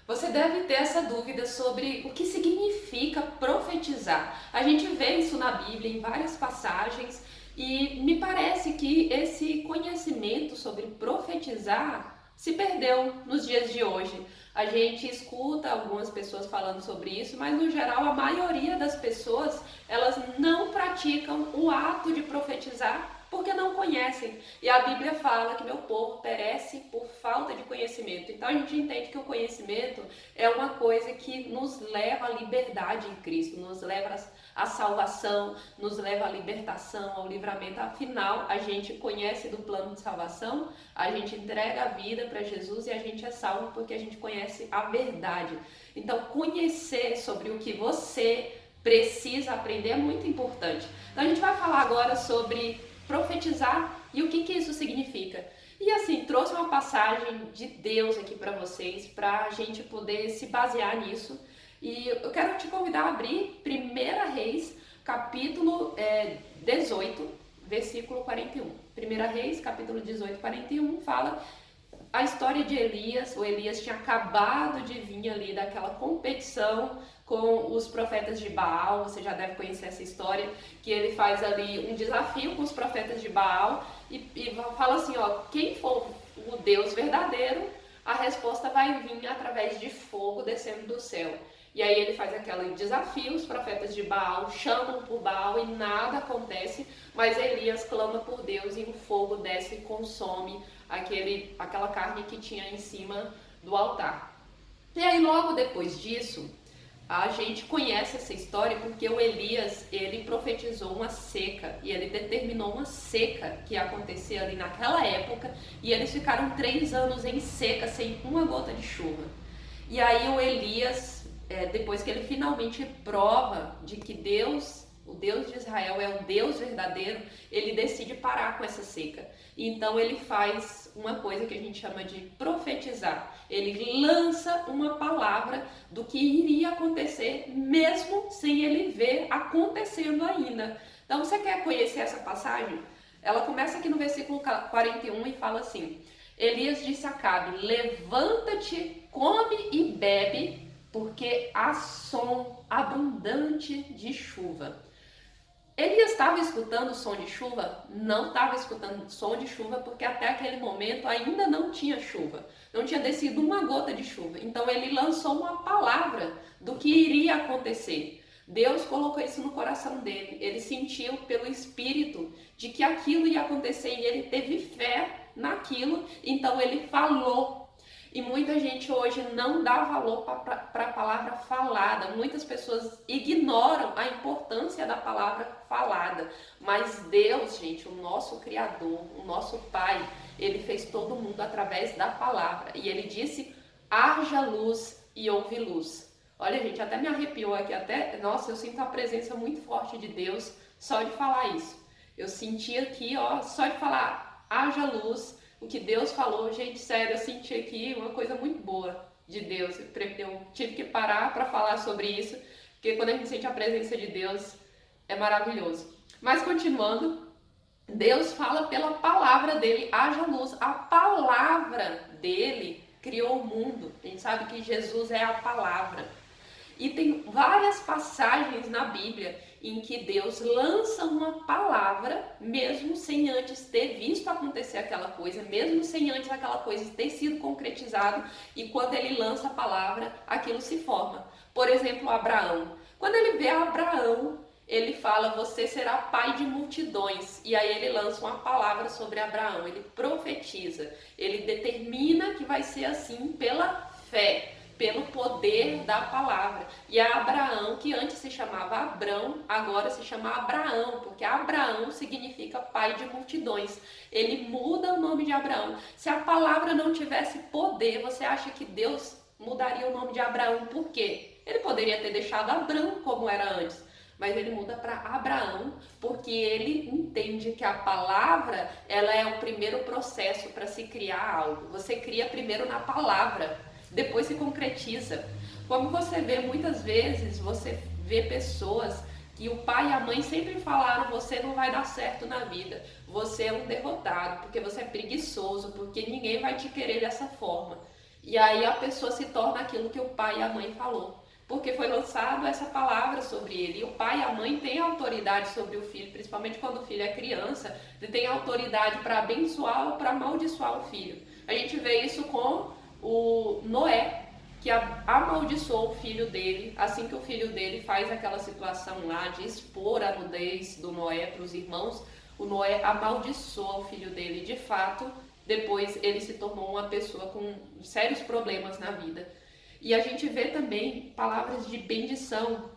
Você deve ter essa dúvida sobre o que significa profetizar. A gente vê isso na Bíblia em várias passagens e me parece que esse conhecimento sobre profetizar se perdeu nos dias de hoje. A gente escuta algumas pessoas falando sobre isso, mas no geral a maioria das pessoas, elas não praticam o ato de profetizar porque não conhecem. E a Bíblia fala que meu povo perece por falta de conhecimento. Então a gente entende que o conhecimento é uma coisa que nos leva à liberdade em Cristo, nos leva à salvação, nos leva à libertação, ao livramento. Afinal, a gente conhece do plano de salvação, a gente entrega a vida para Jesus e a gente é salvo porque a gente conhece a verdade. Então, conhecer sobre o que você precisa aprender é muito importante. Então, a gente vai falar agora sobre profetizar e o que isso significa. E assim, trouxe uma passagem de Deus aqui para vocês, para a gente poder se basear nisso. E eu quero te convidar a abrir 1 Reis, capítulo 18, versículo 41. 1 Reis, capítulo 18, 41, fala a história de Elias. O Elias tinha acabado de vir ali daquela competição com os profetas de Baal. Você já deve conhecer essa história, que ele faz ali um desafio com os profetas de Baal e fala assim, ó, quem for o Deus verdadeiro, a resposta vai vir através de fogo descendo do céu. E aí ele faz aquele desafio, os profetas de Baal chamam por Baal e nada acontece, mas Elias clama por Deus e o fogo desce e consome aquela carne que tinha em cima do altar. E aí logo depois disso, a gente conhece essa história porque o Elias, ele profetizou uma seca e ele determinou uma seca que ia acontecer ali naquela época e eles ficaram 3 anos em seca, sem uma gota de chuva. E aí o Elias, depois que ele finalmente prova de que Deus, o Deus de Israel é o Deus verdadeiro, ele decide parar com essa seca. Então ele faz uma coisa que a gente chama de profetizar. Ele lança uma palavra do que iria acontecer, mesmo sem ele ver acontecendo ainda. Então você quer conhecer essa passagem? Ela começa aqui no versículo 41 e fala assim: Elias disse a Acabe, levanta-te, come e bebe, porque há som abundante de chuva. Elias estava escutando o som de chuva? Não estava escutando o som de chuva, porque até aquele momento ainda não tinha chuva. Não tinha descido uma gota de chuva. Então ele lançou uma palavra do que iria acontecer. Deus colocou isso no coração dele. Ele sentiu pelo Espírito de que aquilo ia acontecer e ele teve fé naquilo. Então ele falou. E muita gente hoje não dá valor para a palavra falada. Muitas pessoas ignoram a importância da palavra falada. Mas Deus, gente, o nosso Criador, o nosso Pai, ele fez todo mundo através da palavra. E ele disse, haja luz e houve luz. Olha, gente, até me arrepiou aqui. Nossa, eu sinto a presença muito forte de Deus só de falar isso. Eu senti aqui, ó, só de falar, haja luz. O que Deus falou, gente, sério, eu senti aqui uma coisa muito boa de Deus. Eu tive que parar para falar sobre isso, porque quando a gente sente a presença de Deus, é maravilhoso. Mas continuando, Deus fala pela palavra dele, haja luz. A palavra dele criou o mundo. A gente sabe que Jesus é a palavra. E tem várias passagens na Bíblia em que Deus lança uma palavra, mesmo sem antes ter visto acontecer aquela coisa, mesmo sem antes aquela coisa ter sido concretizado, e quando ele lança a palavra, aquilo se forma. Por exemplo, Abraão. Quando ele vê Abraão, ele fala, você será pai de multidões. E aí ele lança uma palavra sobre Abraão, ele profetiza, ele determina que vai ser assim pela fé, pelo poder da palavra. E a Abraão, que antes se chamava Abrão, agora se chama Abraão, porque Abraão significa pai de multidões. Ele muda o nome de Abraão. Se a palavra não tivesse poder, você acha que Deus mudaria o nome de Abraão? Por quê? Ele poderia ter deixado Abrão como era antes, mas ele muda para Abraão, porque ele entende que a palavra, ela é o primeiro processo para se criar algo. Você cria primeiro na palavra, depois se concretiza. Como você vê muitas vezes, você vê pessoas que o pai e a mãe sempre falaram, você não vai dar certo na vida, você é um derrotado, porque você é preguiçoso, porque ninguém vai te querer dessa forma. E aí a pessoa se torna aquilo que o pai e a mãe falou. Porque foi lançado essa palavra sobre ele. E o pai e a mãe têm autoridade sobre o filho, principalmente quando o filho é criança, ele tem autoridade para abençoar ou para amaldiçoar o filho. A gente vê isso com o Noé, que amaldiçoou o filho dele, assim que o filho dele faz aquela situação lá de expor a nudez do Noé para os irmãos, o Noé amaldiçoa o filho dele. De fato, depois ele se tornou uma pessoa com sérios problemas na vida. E a gente vê também palavras de bendição,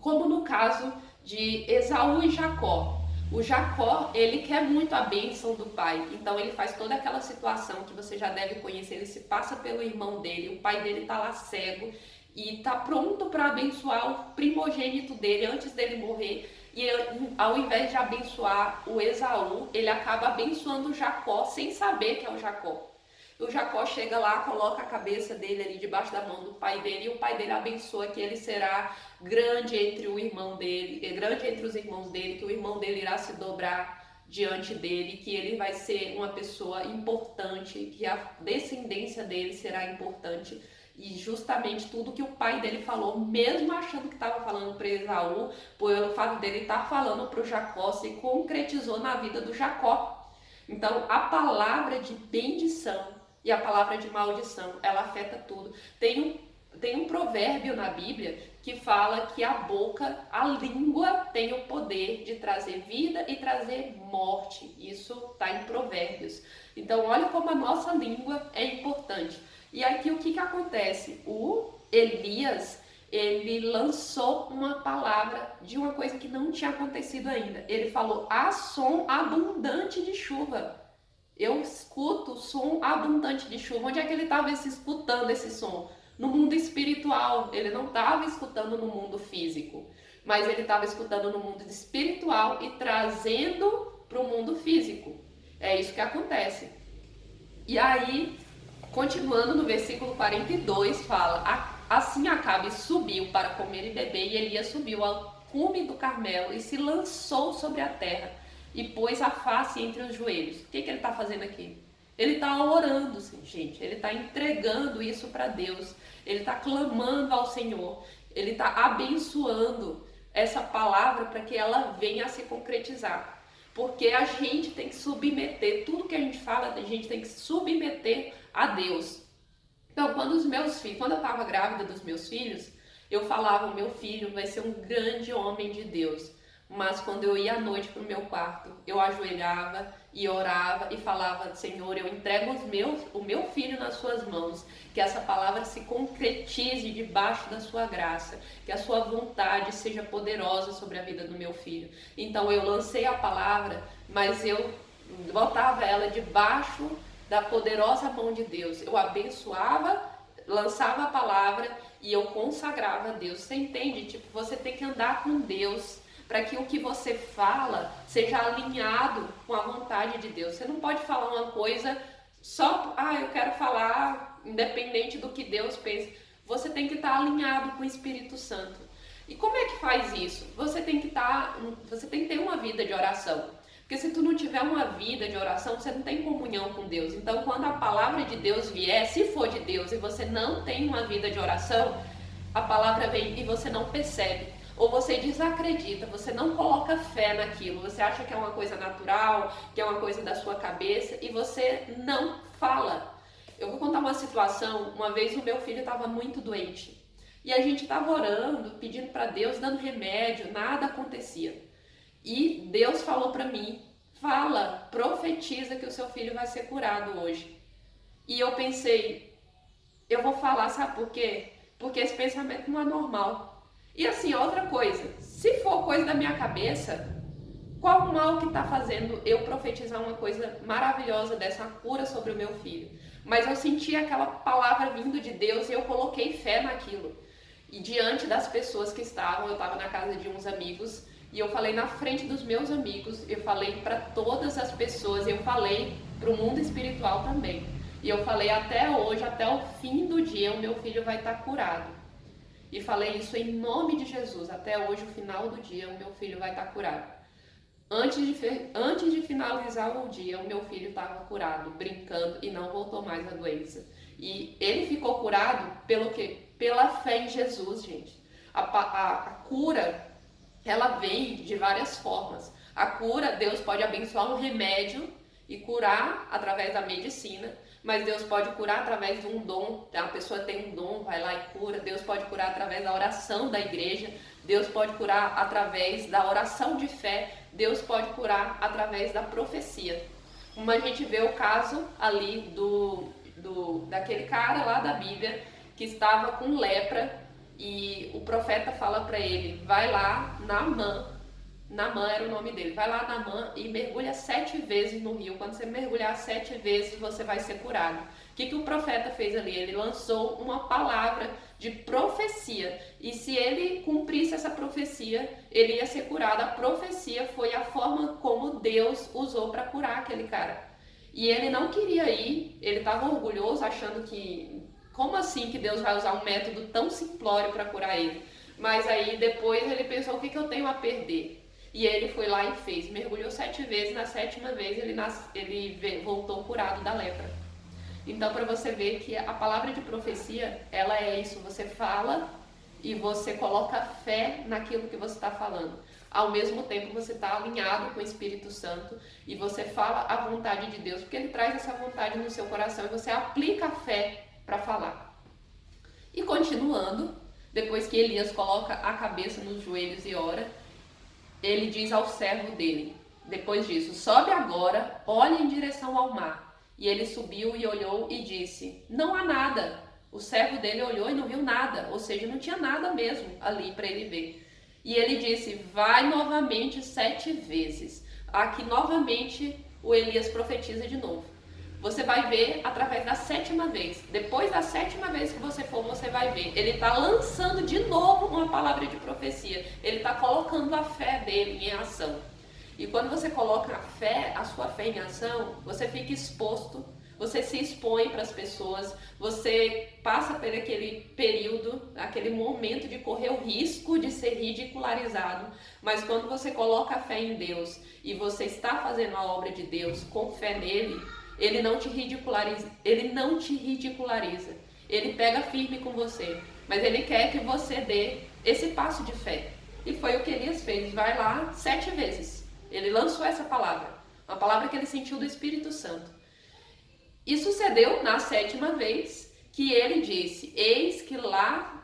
como no caso de Esaú e Jacó. O Jacó, ele quer muito a bênção do pai, então ele faz toda aquela situação que você já deve conhecer, ele se passa pelo irmão dele, o pai dele tá lá cego e tá pronto para abençoar o primogênito dele antes dele morrer. E ao invés de abençoar o Esaú, ele acaba abençoando o Jacó sem saber que é o Jacó. O Jacó chega lá, coloca a cabeça dele ali debaixo da mão do pai dele e o pai dele abençoa que ele será grande entre o irmão dele, grande entre os irmãos dele, que o irmão dele irá se dobrar diante dele, que ele vai ser uma pessoa importante, que a descendência dele será importante. E justamente tudo que o pai dele falou, mesmo achando que estava falando para Esaú, pelo fato dele estar falando para o Jacó, se concretizou na vida do Jacó. Então, a palavra de bendição e a palavra de maldição, ela afeta tudo. Tem um provérbio na Bíblia que fala que a boca, a língua, tem o poder de trazer vida e trazer morte. Isso está em Provérbios. Então, olha como a nossa língua é importante. E aqui o que acontece? O Elias, ele lançou uma palavra de uma coisa que não tinha acontecido ainda. Ele falou: há som abundante de chuva. Eu escuto som abundante de chuva. Onde é que ele estava escutando esse som? No mundo espiritual. Ele não estava escutando no mundo físico, mas ele estava escutando no mundo espiritual e trazendo para o mundo físico. É isso que acontece. E aí, continuando no versículo 42, fala: assim Acabe subiu para comer e beber, e Elias subiu ao cume do Carmelo e se lançou sobre a terra e pôs a face entre os joelhos. O que ele está fazendo aqui? Ele está orando, gente. Ele está entregando isso para Deus. Ele está clamando ao Senhor. Ele está abençoando essa palavra para que ela venha a se concretizar. Porque a gente tem que submeter, tudo que a gente fala, a gente tem que submeter a Deus. Então, quando eu estava grávida dos meus filhos, eu falava: meu filho vai ser um grande homem de Deus. Mas quando eu ia à noite para o meu quarto, eu ajoelhava e orava e falava: Senhor, eu entrego o meu filho nas suas mãos, que essa palavra se concretize debaixo da sua graça, que a sua vontade seja poderosa sobre a vida do meu filho. Então eu lancei a palavra, mas eu botava ela debaixo da poderosa mão de Deus. Eu abençoava, lançava a palavra e eu consagrava a Deus. Você entende? Tipo, você tem que andar com Deus para que o que você fala seja alinhado com a vontade de Deus. Você não pode falar uma coisa só, eu quero falar independente do que Deus pensa. Você tem que estar alinhado com o Espírito Santo. E como é que faz isso? Você tem que ter uma vida de oração. Porque se tu não tiver uma vida de oração, você não tem comunhão com Deus. Então, quando a palavra de Deus vier, se for de Deus e você não tem uma vida de oração, a palavra vem e você não percebe. Ou você desacredita, você não coloca fé naquilo, você acha que é uma coisa natural, que é uma coisa da sua cabeça e você não fala. Eu vou contar uma situação. Uma vez o meu filho estava muito doente e a gente estava orando, pedindo para Deus, dando remédio, nada acontecia. E Deus falou para mim: fala, profetiza que o seu filho vai ser curado hoje. E eu pensei: eu vou falar, sabe por quê? Porque esse pensamento não é normal. E assim, outra coisa, se for coisa da minha cabeça, qual o mal que está fazendo eu profetizar uma coisa maravilhosa dessa, uma cura sobre o meu filho? Mas eu senti aquela palavra vindo de Deus e eu coloquei fé naquilo. E diante das pessoas que estavam, eu estava na casa de uns amigos e eu falei na frente dos meus amigos, eu falei para todas as pessoas, eu falei para o mundo espiritual também. E eu falei: até hoje, até o fim do dia, o meu filho vai estar curado. E falei isso em nome de Jesus: até hoje, o final do dia, o meu filho vai estar curado. Antes de finalizar o dia, o meu filho estava curado, brincando, e não voltou mais a doença. E ele ficou curado pelo quê? Pela fé em Jesus, gente. A cura, ela vem de várias formas. A cura, Deus pode abençoar um remédio e curar através da medicina, mas Deus pode curar através de um dom. A pessoa tem um dom, vai lá e cura. Deus pode curar através da oração da igreja. Deus pode curar através da oração de fé. Deus pode curar através da profecia. Como a gente vê o caso ali daquele cara lá da Bíblia que estava com lepra e o profeta fala para ele, vai lá, Naamã era o nome dele, vai lá Naamã e mergulha 7 vezes no rio. Quando você mergulhar 7 vezes, você vai ser curado. O que o profeta fez ali? Ele lançou uma palavra de profecia. E se ele cumprisse essa profecia, ele ia ser curado. A profecia foi a forma como Deus usou para curar aquele cara. E ele não queria ir, ele estava orgulhoso, achando que, como assim que Deus vai usar um método tão simplório para curar ele? Mas aí depois ele pensou, o que eu tenho a perder? E ele foi lá e fez, mergulhou 7 vezes, na 7ª vez ele voltou curado da lepra. Então, para você ver que a palavra de profecia, ela é isso, você fala e você coloca fé naquilo que você está falando. Ao mesmo tempo, você está alinhado com o Espírito Santo e você fala a vontade de Deus, porque ele traz essa vontade no seu coração e você aplica a fé para falar. E continuando, depois que Elias coloca a cabeça nos joelhos e ora, ele diz ao servo dele, depois disso, sobe agora, olhe em direção ao mar. E ele subiu e olhou e disse, não há nada. O servo dele olhou e não viu nada, ou seja, não tinha nada mesmo ali para ele ver. E ele disse, vai novamente 7 vezes. Aqui novamente o Elias profetiza de novo. Você vai ver através da 7ª vez. Depois da 7ª vez que você for, você vai ver. Ele está lançando de novo uma palavra de profecia. Ele está colocando a fé dele em ação. E quando você coloca a sua fé em ação, você fica exposto, você se expõe para as pessoas, você passa por aquele período, aquele momento de correr o risco de ser ridicularizado. Mas quando você coloca a fé em Deus e você está fazendo a obra de Deus com fé nele, ele não te ridiculariza, ele pega firme com você, mas ele quer que você dê esse passo de fé. E foi o que Elias fez, vai lá 7 vezes, ele lançou essa palavra, uma palavra que ele sentiu do Espírito Santo. E sucedeu na 7ª vez que ele disse, eis que lá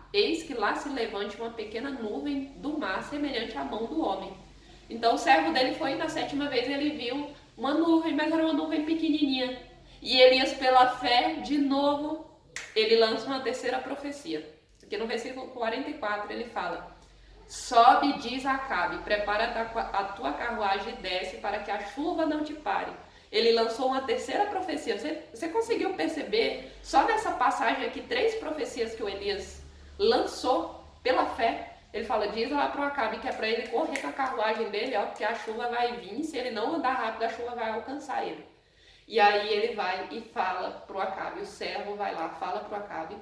se levante uma pequena nuvem do mar semelhante à mão do homem. Então o servo dele foi na 7ª vez, ele viu uma nuvem, mas era uma nuvem pequenininha. E Elias, pela fé, de novo, ele lança uma 3ª profecia. Aqui no versículo 44 ele fala, sobe, diz a Acabe, prepara a tua carruagem e desce para que a chuva não te pare. Ele lançou uma 3ª profecia. Você conseguiu perceber, só nessa passagem aqui, 3 profecias que o Elias lançou pela fé? Ele fala, diz lá para o Acabe que é para ele correr com a carruagem dele, ó, porque a chuva vai vir, se ele não andar rápido, a chuva vai alcançar ele. E aí ele vai e fala para o Acabe, o servo vai lá, fala para o Acabe,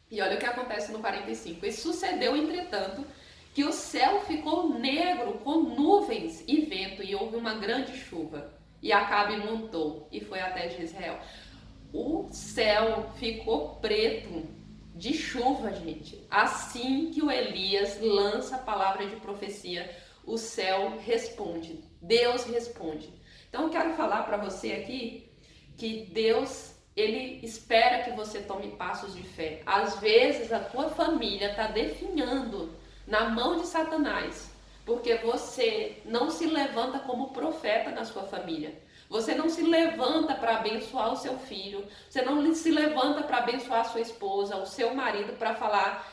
e olha o que acontece no 45. E sucedeu, entretanto, que o céu ficou negro com nuvens e vento, e houve uma grande chuva. E Acabe montou e foi até Jezreel. O céu ficou preto de chuva, gente. Assim que o Elias lança a palavra de profecia, o céu responde, Deus responde. Então eu quero falar para você aqui que Deus, ele espera que você tome passos de fé. Às vezes a tua família está definhando na mão de Satanás, porque você não se levanta como profeta na sua família. Você não se levanta para abençoar o seu filho, você não se levanta para abençoar a sua esposa, o seu marido, para falar,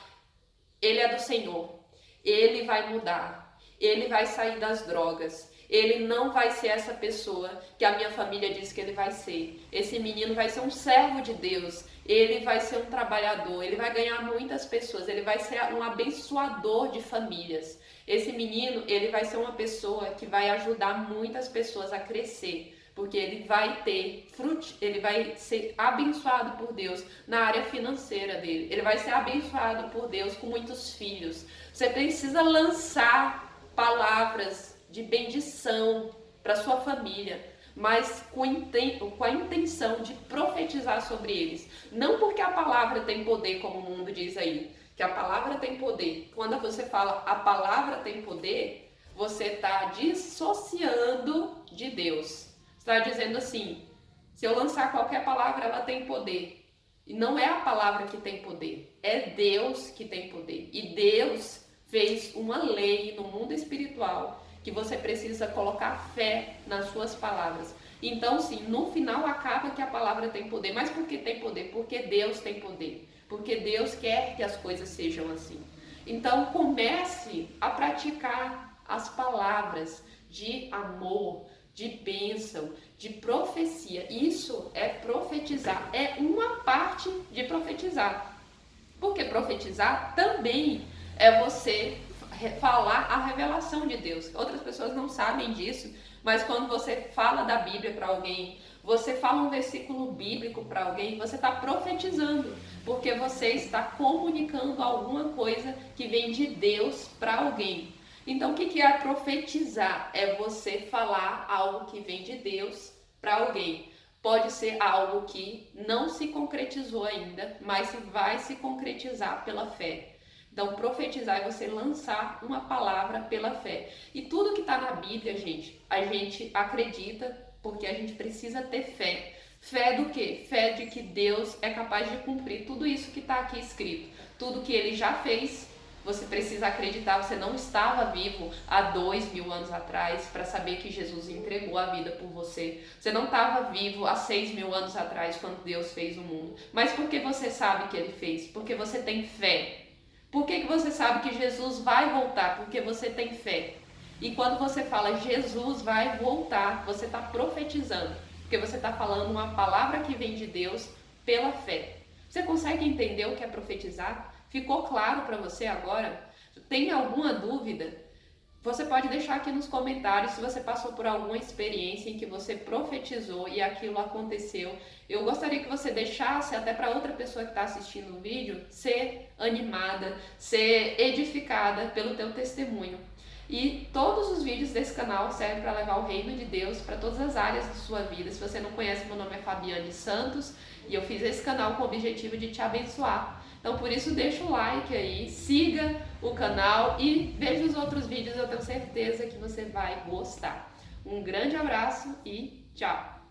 ele é do Senhor, ele vai mudar, ele vai sair das drogas, ele não vai ser essa pessoa que a minha família diz que ele vai ser. Esse menino vai ser um servo de Deus, ele vai ser um trabalhador, ele vai ganhar muitas pessoas, ele vai ser um abençoador de famílias. Esse menino, ele vai ser uma pessoa que vai ajudar muitas pessoas a crescer, porque ele vai ter fruto, ele vai ser abençoado por Deus na área financeira dele, ele vai ser abençoado por Deus com muitos filhos. Você precisa lançar palavras de bendição para sua família. mas com a intenção de profetizar sobre eles. Não porque a palavra tem poder, como o mundo diz aí, que a palavra tem poder. Quando você fala a palavra tem poder, você está dissociando de Deus. Está dizendo assim, se eu lançar qualquer palavra, ela tem poder. E não é a palavra que tem poder, é Deus que tem poder. E Deus fez uma lei no mundo espiritual que você precisa colocar fé nas suas palavras. Então, sim, no final acaba que a palavra tem poder. Mas por que tem poder? Porque Deus tem poder. Porque Deus quer que as coisas sejam assim. Então, comece a praticar as palavras de amor, de bênção, de profecia. Isso é profetizar, é uma parte de profetizar. Porque profetizar também é você falar a revelação de Deus. Outras pessoas não sabem disso, mas quando você fala da Bíblia para alguém, você fala um versículo bíblico para alguém, você está profetizando, porque você está comunicando alguma coisa que vem de Deus para alguém. Então, o que é profetizar? É você falar algo que vem de Deus para alguém. Pode ser algo que não se concretizou ainda, mas vai se concretizar pela fé. Então, profetizar é você lançar uma palavra pela fé. E tudo que está na Bíblia, gente, a gente acredita porque a gente precisa ter fé. Fé do quê? Fé de que Deus é capaz de cumprir tudo isso que está aqui escrito. Tudo que Ele já fez. Você precisa acreditar, você não estava vivo há 2000 anos atrás para saber que Jesus entregou a vida por você. Você não estava vivo há 6000 anos atrás quando Deus fez o mundo. Mas por que você sabe que Ele fez? Porque você tem fé. Por que você sabe que Jesus vai voltar? Porque você tem fé. E quando você fala Jesus vai voltar, você está profetizando. Porque você está falando uma palavra que vem de Deus pela fé. Você consegue entender o que é profetizar? Ficou claro para você agora? Tem alguma dúvida? Você pode deixar aqui nos comentários se você passou por alguma experiência em que você profetizou e aquilo aconteceu. Eu gostaria que você deixasse até para outra pessoa que está assistindo o vídeo ser animada, ser edificada pelo teu testemunho. E todos os vídeos desse canal servem para levar o reino de Deus para todas as áreas da sua vida. Se você não conhece, meu nome é Fabiane Santos e eu fiz esse canal com o objetivo de te abençoar. Então, por isso, deixa o like aí, siga o canal e veja os outros vídeos, eu tenho certeza que você vai gostar. Um grande abraço e tchau!